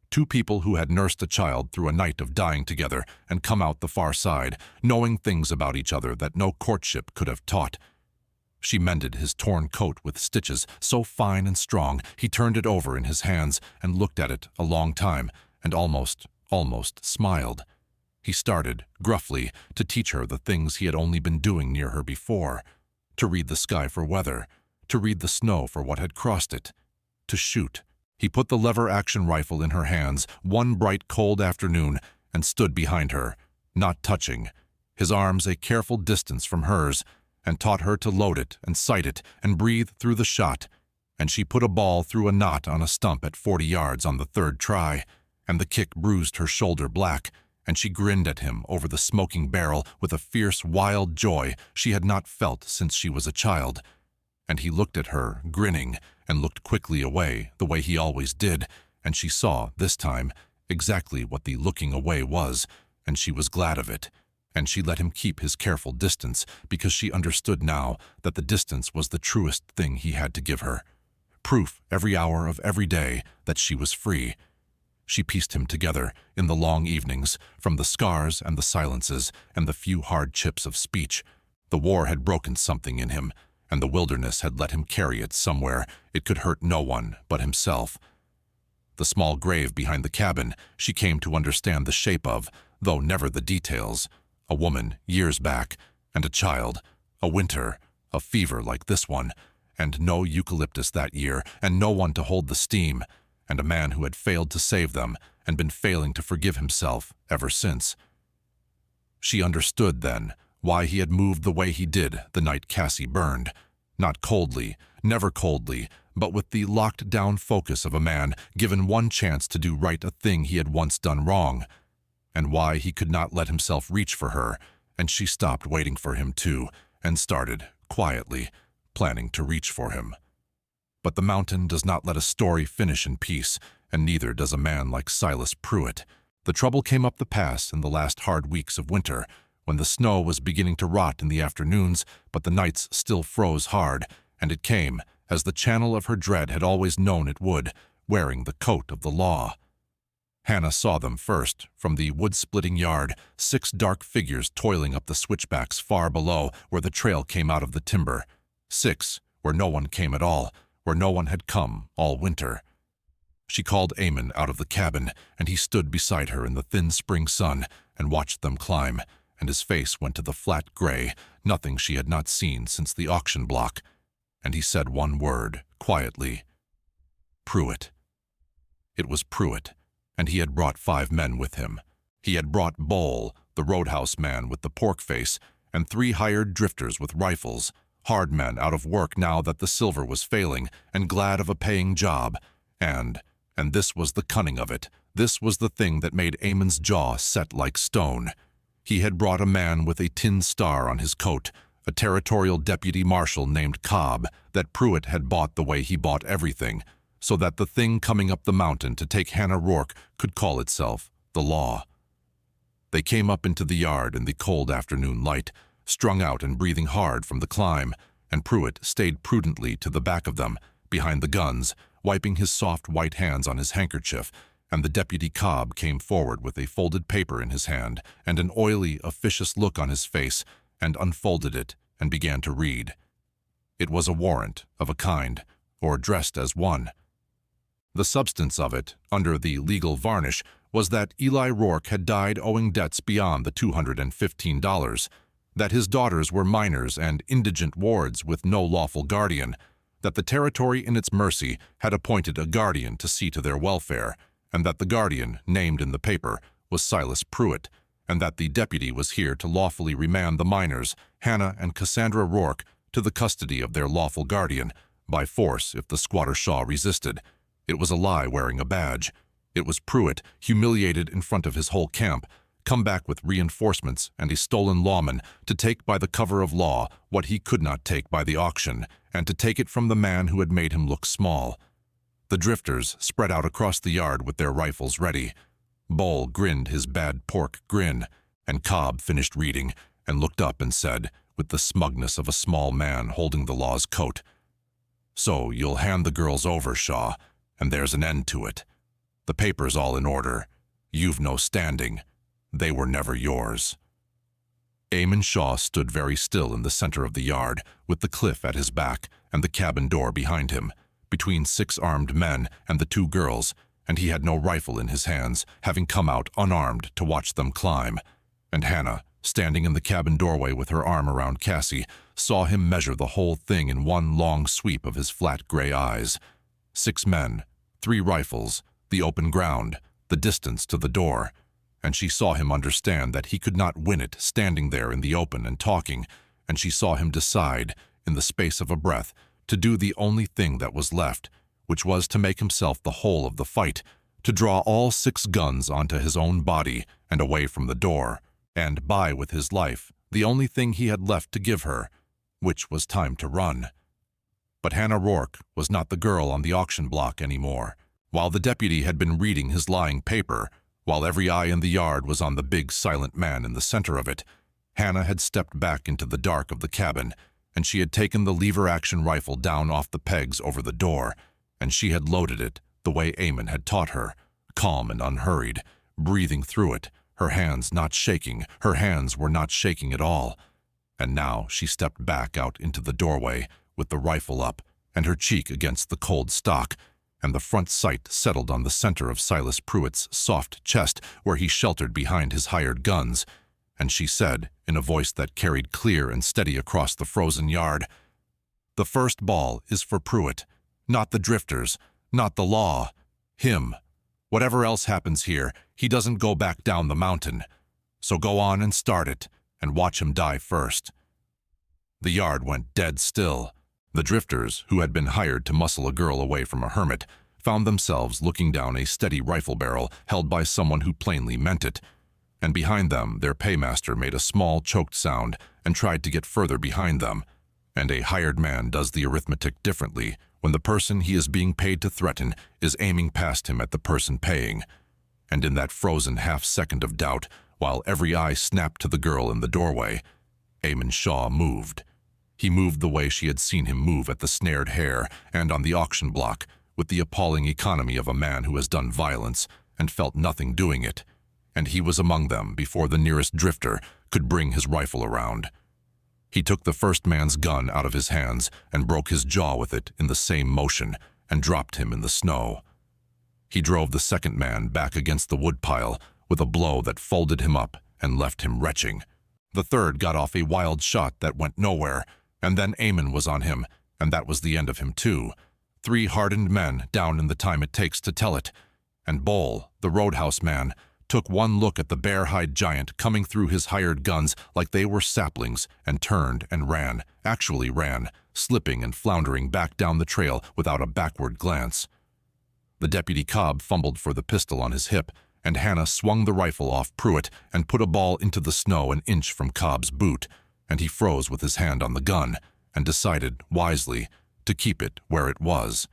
Two people who had nursed a child through a night of dying together and come out the far side, knowing things about each other that no courtship could have taught. She mended his torn coat with stitches so fine and strong he turned it over in his hands and looked at it a long time and almost smiled. He started, gruffly, to teach her the things he had only been doing near her before, to read the sky for weather, to read the snow for what had crossed it, to shoot. He put the lever-action rifle in her hands one bright cold afternoon and stood behind her, not touching, his arms a careful distance from hers, and taught her to load it and sight it and breathe through the shot, and she put a ball through a knot on a stump at 40 yards on the third try, and the kick bruised her shoulder black, and she grinned at him over the smoking barrel with a fierce, wild joy she had not felt since she was a child. And he looked at her, grinning, and looked quickly away, the way he always did, and she saw, this time, exactly what the looking away was, and she was glad of it. And she let him keep his careful distance, because she understood now that the distance was the truest thing he had to give her. Proof, every hour of every day, that she was free. She pieced him together, in the long evenings, from the scars and the silences and the few hard chips of speech. The war had broken something in him, and the wilderness had let him carry it somewhere it could hurt no one but himself. The small grave behind the cabin she came to understand the shape of, though never the details. A woman, years back, and a child, a winter, a fever like this one, and no eucalyptus that year, and no one to hold the steam, and a man who had failed to save them and been failing to forgive himself ever since. She understood then why he had moved the way he did the night Cassie burned, not coldly, never coldly, but with the locked-down focus of a man given one chance to do right a thing he had once done wrong, and why he could not let himself reach for her, and she stopped waiting for him too, and started, quietly, planning to reach for him. But the mountain does not let a story finish in peace, and neither does a man like Silas Pruitt. The trouble came up the pass in the last hard weeks of winter, when the snow was beginning to rot in the afternoons, but the nights still froze hard, and it came, as the channel of her dread had always known it would, wearing the coat of the law. Hannah saw them first, from the wood-splitting yard, 6 dark figures toiling up the switchbacks far below where the trail came out of the timber. 6, where no one came at all, where no one had come all winter. She called Eamon out of the cabin, and he stood beside her in the thin spring sun and watched them climb, and his face went to the flat gray, nothing she had not seen since the auction block, and he said one word, quietly, "Pruitt." It was Pruitt, and he had brought 5 men with him. He had brought Bowl, the roadhouse man with the pork face, and 3 hired drifters with rifles, hard men out of work now that the silver was failing, and glad of a paying job, and this was the cunning of it, this was the thing that made Eamon's jaw set like stone. He had brought a man with a tin star on his coat, a territorial deputy marshal named Cobb, that Pruitt had bought the way he bought everything, so that the thing coming up the mountain to take Hannah Rourke could call itself the law. They came up into the yard in the cold afternoon light, strung out and breathing hard from the climb, and Pruitt stayed prudently to the back of them, behind the guns, wiping his soft white hands on his handkerchief, and the deputy Cobb came forward with a folded paper in his hand and an oily, officious look on his face, and unfolded it and began to read. It was a warrant of a kind, or dressed as one. The substance of it, under the legal varnish, was that Eli Rourke had died owing debts beyond the $215, that his daughters were minors and indigent wards with no lawful guardian, that the territory in its mercy had appointed a guardian to see to their welfare, and that the guardian, named in the paper, was Silas Pruitt, and that the deputy was here to lawfully remand the minors, Hannah and Cassandra Rourke, to the custody of their lawful guardian, by force if the squatter Shaw resisted. It was a lie wearing a badge. It was Pruitt, humiliated in front of his whole camp, come back with reinforcements and a stolen lawman to take by the cover of law what he could not take by the auction, and to take it from the man who had made him look small. The drifters spread out across the yard with their rifles ready. Bowl grinned his bad pork grin, and Cobb finished reading and looked up and said, with the smugness of a small man holding the law's coat, "So you'll hand the girls over, Shaw, and there's an end to it. The paper's all in order. You've no standing. They were never yours." Eamon Shaw stood very still in the center of the yard, with the cliff at his back and the cabin door behind him, between 6 armed men and the 2 girls, and he had no rifle in his hands, having come out unarmed to watch them climb. And Hannah, standing in the cabin doorway with her arm around Cassie, saw him measure the whole thing in one long sweep of his flat gray eyes. 6 men, 3 rifles, the open ground, the distance to the door, and she saw him understand that he could not win it standing there in the open and talking, and she saw him decide, in the space of a breath, to do the only thing that was left, which was to make himself the whole of the fight, to draw all 6 guns onto his own body and away from the door, and buy with his life the only thing he had left to give her, which was time to run. But Hannah Rourke was not the girl on the auction block anymore. While the deputy had been reading his lying paper, while every eye in the yard was on the big silent man in the center of it, Hannah had stepped back into the dark of the cabin, and she had taken the lever-action rifle down off the pegs over the door, and she had loaded it the way Eamon had taught her, calm and unhurried, breathing through it, her hands not shaking. Her hands were not shaking at all. And now she stepped back out into the doorway, with the rifle up, and her cheek against the cold stock, and the front sight settled on the center of Silas Pruitt's soft chest where he sheltered behind his hired guns, and she said, in a voice that carried clear and steady across the frozen yard, "The first ball is for Pruitt, not the drifters, not the law, him. Whatever else happens here, he doesn't go back down the mountain. So go on and start it, and watch him die first." The yard went dead still. The drifters, who had been hired to muscle a girl away from a hermit, found themselves looking down a steady rifle barrel held by someone who plainly meant it, and behind them their paymaster made a small choked sound and tried to get further behind them. And a hired man does the arithmetic differently when the person he is being paid to threaten is aiming past him at the person paying. And in that frozen half-second of doubt, while every eye snapped to the girl in the doorway, Eamon Shaw moved. He moved the way she had seen him move at the Snared Hare and on the auction block, with the appalling economy of a man who has done violence and felt nothing doing it. And he was among them before the nearest drifter could bring his rifle around. He took the first man's gun out of his hands and broke his jaw with it in the same motion and dropped him in the snow. He drove the second man back against the woodpile with a blow that folded him up and left him retching. The third got off a wild shot that went nowhere, and then Eamon was on him, and that was the end of him too. 3 hardened men down in the time it takes to tell it. And Bowl, the roadhouse man, took one look at the bear-hide giant coming through his hired guns like they were saplings and turned and ran, actually ran, slipping and floundering back down the trail without a backward glance. The deputy Cobb fumbled for the pistol on his hip, and Hannah swung the rifle off Pruitt and put a ball into the snow an inch from Cobb's boot, and he froze with his hand on the gun and decided, wisely, to keep it where it was.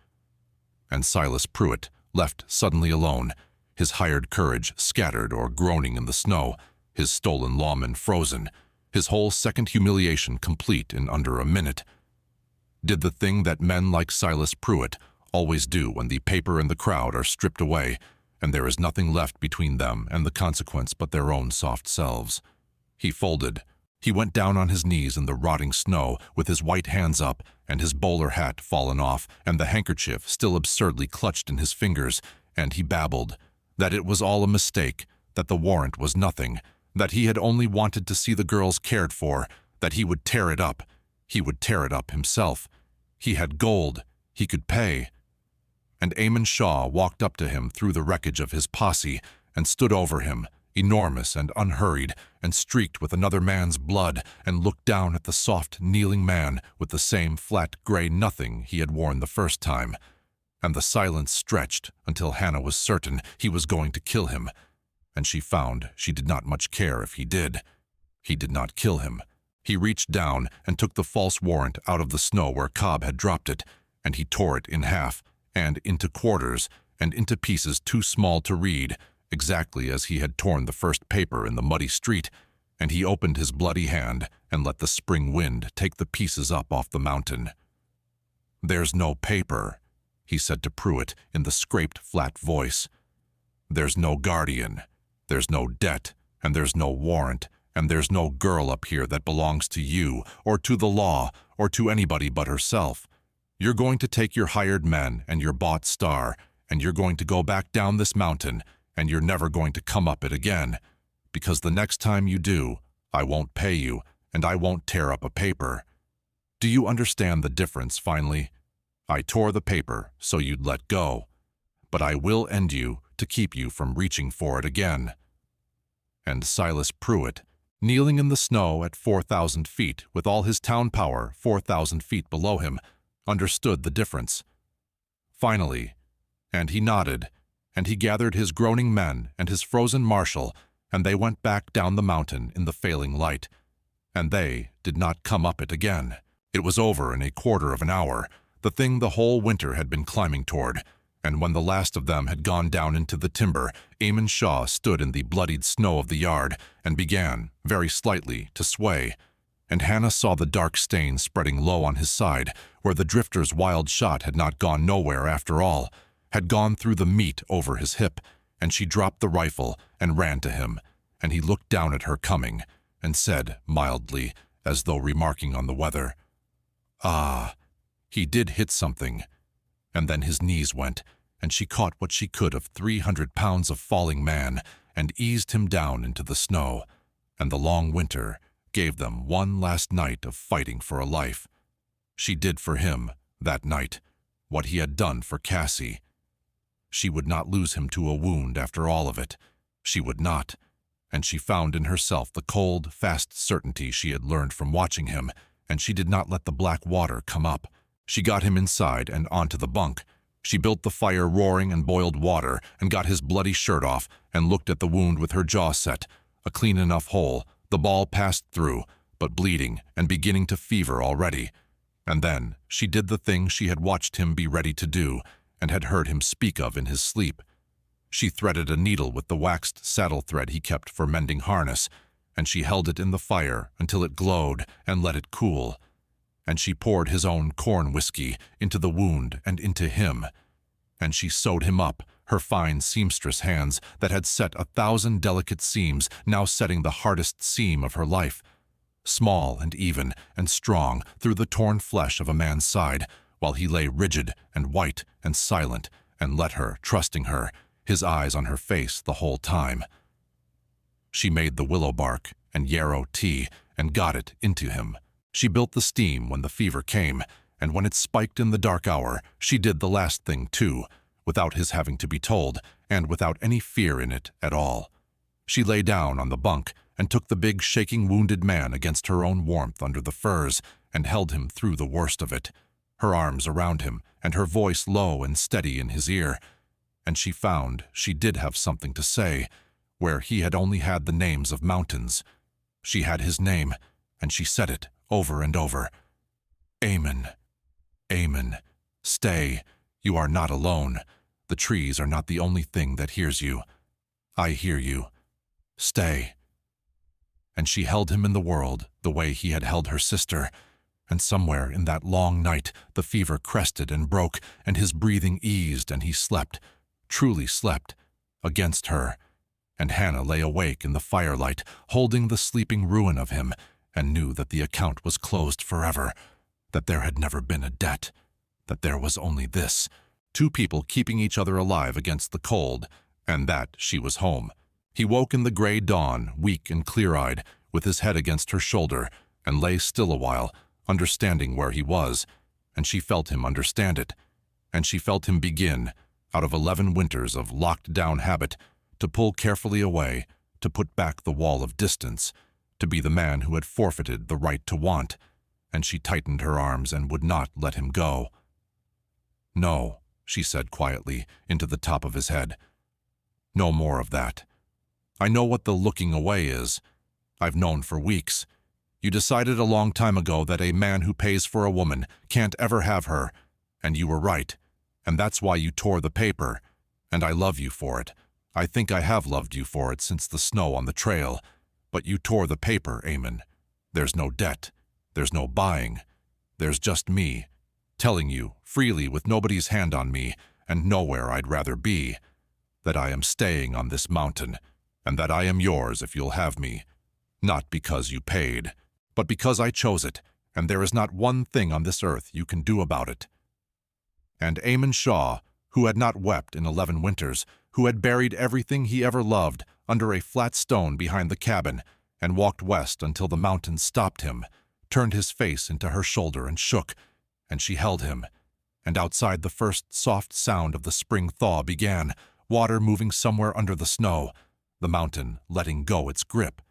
And Silas Pruitt, left suddenly alone, his hired courage scattered or groaning in the snow, his stolen lawman frozen, his whole second humiliation complete in under a minute, did the thing that men like Silas Pruitt always do when the paper and the crowd are stripped away, and there is nothing left between them and the consequence but their own soft selves. He folded. He went down on his knees in the rotting snow with his white hands up and his bowler hat fallen off and the handkerchief still absurdly clutched in his fingers, and he babbled that it was all a mistake, that the warrant was nothing, that he had only wanted to see the girls cared for, that he would tear it up. He would tear it up himself. He had gold. He could pay. And Eamon Shaw walked up to him through the wreckage of his posse and stood over him, enormous and unhurried, and streaked with another man's blood, and looked down at the soft, kneeling man with the same flat gray nothing he had worn the first time. And the silence stretched until Hannah was certain he was going to kill him, and she found she did not much care if he did. He did not kill him. He reached down and took the false warrant out of the snow where Cobb had dropped it, and he tore it in half, and into quarters, and into pieces too small to read, exactly as he had torn the first paper in the muddy street, and he opened his bloody hand and let the spring wind take the pieces up off the mountain. "There's no paper," he said to Pruitt in the scraped, flat voice. "There's no guardian, there's no debt, and there's no warrant, and there's no girl up here that belongs to you, or to the law, or to anybody but herself. You're going to take your hired men and your bought star, and you're going to go back down this mountain, and you're never going to come up it again, because the next time you do, I won't pay you, and I won't tear up a paper. Do you understand the difference, finally? I tore the paper so you'd let go, but I will end you to keep you from reaching for it again." And Silas Pruitt, kneeling in the snow at 4,000 feet with all his town power 4,000 feet below him, understood the difference. Finally, and he nodded, and he gathered his groaning men and his frozen marshal, and they went back down the mountain in the failing light. And they did not come up it again. It was over in a quarter of an hour, the thing the whole winter had been climbing toward, and when the last of them had gone down into the timber, Eamon Shaw stood in the bloodied snow of the yard and began, very slightly, to sway. And Hannah saw the dark stain spreading low on his side, where the drifter's wild shot had not gone nowhere after all, had gone through the meat over his hip, and she dropped the rifle and ran to him, and he looked down at her coming, and said, mildly, as though remarking on the weather, "Ah, he did hit something." And then his knees went, and she caught what she could of 300 pounds of falling man, and eased him down into the snow, and the long winter gave them one last night of fighting for a life. She did for him, that night, what he had done for Cassie. She would not lose him to a wound after all of it. She would not. And she found in herself the cold, fast certainty she had learned from watching him, and she did not let the black water come up. She got him inside and onto the bunk. She built the fire roaring and boiled water, and got his bloody shirt off, and looked at the wound with her jaw set, a clean enough hole, the ball passed through, but bleeding and beginning to fever already. And then she did the thing she had watched him be ready to do, and had heard him speak of in his sleep. She threaded a needle with the waxed saddle thread he kept for mending harness, and she held it in the fire until it glowed and let it cool. And she poured his own corn whiskey into the wound and into him. And she sewed him up, her fine seamstress hands that had set 1,000 delicate seams, now setting the hardest seam of her life, small and even and strong through the torn flesh of a man's side, while he lay rigid and white and silent, and let her, trusting her, his eyes on her face the whole time. She made the willow bark and yarrow tea and got it into him. She built the steam when the fever came, and when it spiked in the dark hour, she did the last thing too, without his having to be told, and without any fear in it at all. She lay down on the bunk and took the big shaking wounded man against her own warmth under the furs and held him through the worst of it, her arms around him and her voice low and steady in his ear. And she found she did have something to say, where he had only had the names of mountains. She had his name, and she said it over and over. "Eamon, Eamon, stay. You are not alone. The trees are not the only thing that hears you. I hear you. Stay." And she held him in the world the way he had held her sister, and somewhere in that long night the fever crested and broke, and his breathing eased, and he slept, truly slept, against her. And Hannah lay awake in the firelight, holding the sleeping ruin of him, and knew that the account was closed forever, that there had never been a debt, that there was only this, two people keeping each other alive against the cold, and that she was home. He woke in the gray dawn, weak and clear-eyed, with his head against her shoulder, and lay still a while, understanding where he was, and she felt him understand it, and she felt him begin, out of 11 winters of locked-down habit, to pull carefully away, to put back the wall of distance, to be the man who had forfeited the right to want, and she tightened her arms and would not let him go. "No," she said quietly, into the top of his head. "No more of that. I know what the looking away is. I've known for weeks. You decided a long time ago that a man who pays for a woman can't ever have her, and you were right, and that's why you tore the paper, and I love you for it. I think I have loved you for it since the snow on the trail, but you tore the paper, Eamon. There's no debt. There's no buying. There's just me, telling you, freely with nobody's hand on me, and nowhere I'd rather be, that I am staying on this mountain, and that I am yours if you'll have me, not because you paid, but because I chose it, and there is not one thing on this earth you can do about it." And Eamon Shaw, who had not wept in 11 winters, who had buried everything he ever loved under a flat stone behind the cabin, and walked west until the mountains stopped him, turned his face into her shoulder and shook, and she held him, and outside the first soft sound of the spring thaw began, water moving somewhere under the snow, the mountain letting go its grip.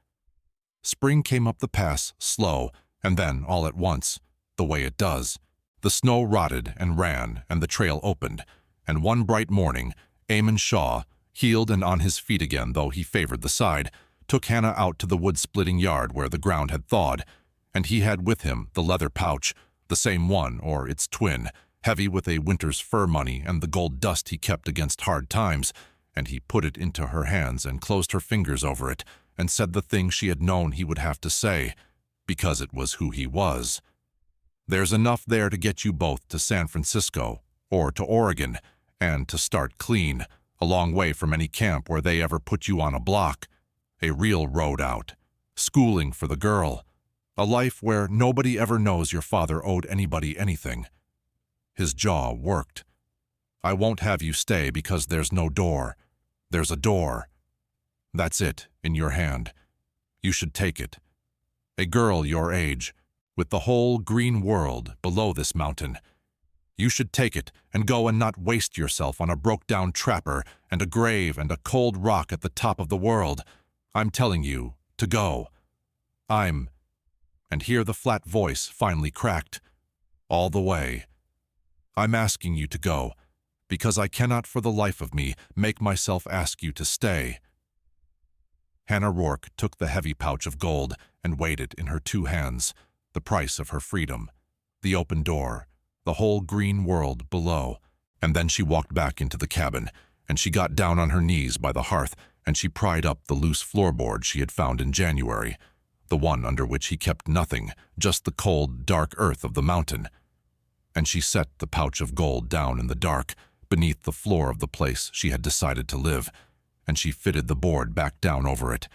Spring came up the pass, slow, and then, all at once, the way it does. The snow rotted and ran, and the trail opened, and one bright morning, Eamon Shaw, healed and on his feet again though he favored the side, took Hannah out to the wood-splitting yard where the ground had thawed, and he had with him the leather pouch, the same one, or its twin, heavy with a winter's fur money and the gold dust he kept against hard times, and he put it into her hands and closed her fingers over it, and said the thing she had known he would have to say, because it was who he was. There's enough there to get you both to San Francisco, or to Oregon, and to start clean, a long way from any camp where they ever put you on a block. A real road out. Schooling for the girl. A life where nobody ever knows your father owed anybody anything. His jaw worked. I won't have you stay because there's no door. There's a door. That's it, in your hand. You should take it. A girl your age, with the whole green world below this mountain. You should take it and go and not waste yourself on a broke-down trapper and a grave and a cold rock at the top of the world. I'm telling you to go. And here the flat voice finally cracked. All the way. I'm asking you to go, because I cannot for the life of me make myself ask you to stay. Hannah Rourke took the heavy pouch of gold and weighed it in her 2 hands, the price of her freedom, the open door, the whole green world below, and then she walked back into the cabin, and she got down on her knees by the hearth, and she pried up the loose floorboard she had found in January, the one under which he kept nothing, just the cold, dark earth of the mountain. And she set the pouch of gold down in the dark, beneath the floor of the place she had decided to live, and she fitted the board back down over it,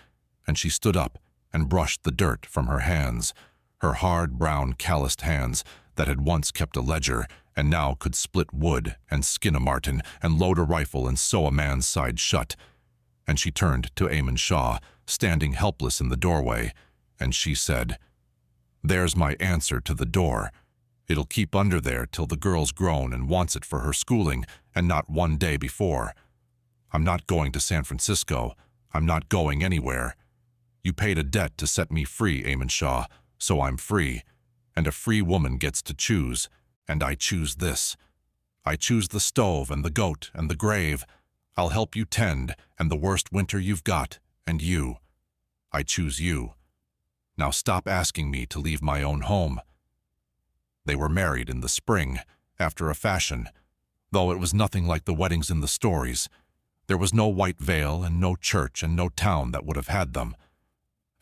and she stood up and brushed the dirt from her hands, her hard, brown, calloused hands that had once kept a ledger and now could split wood and skin a marten and load a rifle and sew a man's side shut. And she turned to Eamon Shaw, standing helpless in the doorway, and she said, "There's my answer to the door. It'll keep under there till the girl's grown and wants it for her schooling, and not one day before. I'm not going to San Francisco. I'm not going anywhere. You paid a debt to set me free, Eamon Shaw, so I'm free. And a free woman gets to choose, and I choose this. I choose the stove and the goat and the grave. I'll help you tend, and the worst winter you've got, and you. I choose you. Now stop asking me to leave my own home." They were married in the spring, after a fashion, though it was nothing like the weddings in the stories. There was no white veil and no church and no town that would have had them.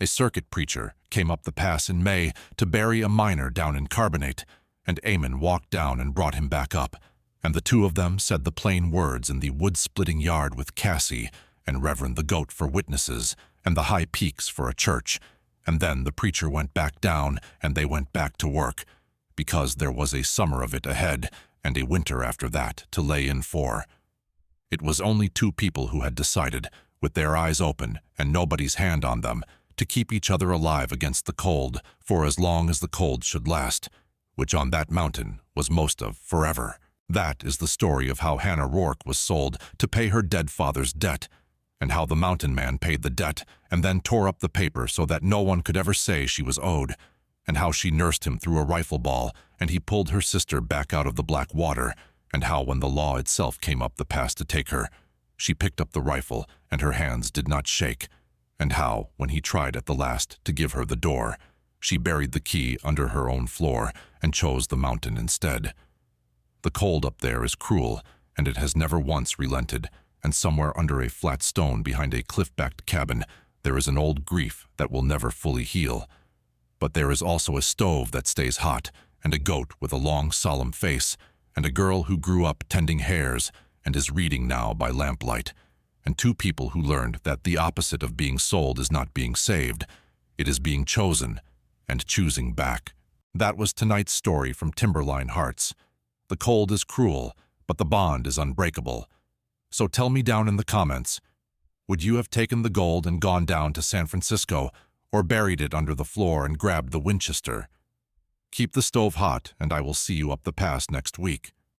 A circuit preacher came up the pass in May to bury a miner down in Carbonate, and Eamon walked down and brought him back up, and the 2 of them said the plain words in the wood-splitting yard with Cassie and Reverend the Goat for witnesses and the high peaks for a church, and then the preacher went back down and they went back to work, because there was a summer of it ahead and a winter after that to lay in for. It was only 2 people who had decided, with their eyes open and nobody's hand on them, to keep each other alive against the cold for as long as the cold should last, which on that mountain was most of forever. That is the story of how Hannah Rourke was sold to pay her dead father's debt, and how the mountain man paid the debt and then tore up the paper so that no one could ever say she was owed, and how she nursed him through a rifle ball and he pulled her sister back out of the black water, and how when the law itself came up the pass to take her, she picked up the rifle and her hands did not shake, and how, when he tried at the last to give her the door, she buried the key under her own floor and chose the mountain instead. The cold up there is cruel, and it has never once relented, and somewhere under a flat stone behind a cliff-backed cabin there is an old grief that will never fully heal. But there is also a stove that stays hot, and a goat with a long, solemn face, and a girl who grew up tending hares and is reading now by lamplight, and 2 people who learned that the opposite of being sold is not being saved, it is being chosen, and choosing back. That was tonight's story from Timberline Hearts. The cold is cruel, but the bond is unbreakable. So tell me down in the comments, would you have taken the gold and gone down to San Francisco, or buried it under the floor and grabbed the Winchester? Keep the stove hot, and I will see you up the pass next week.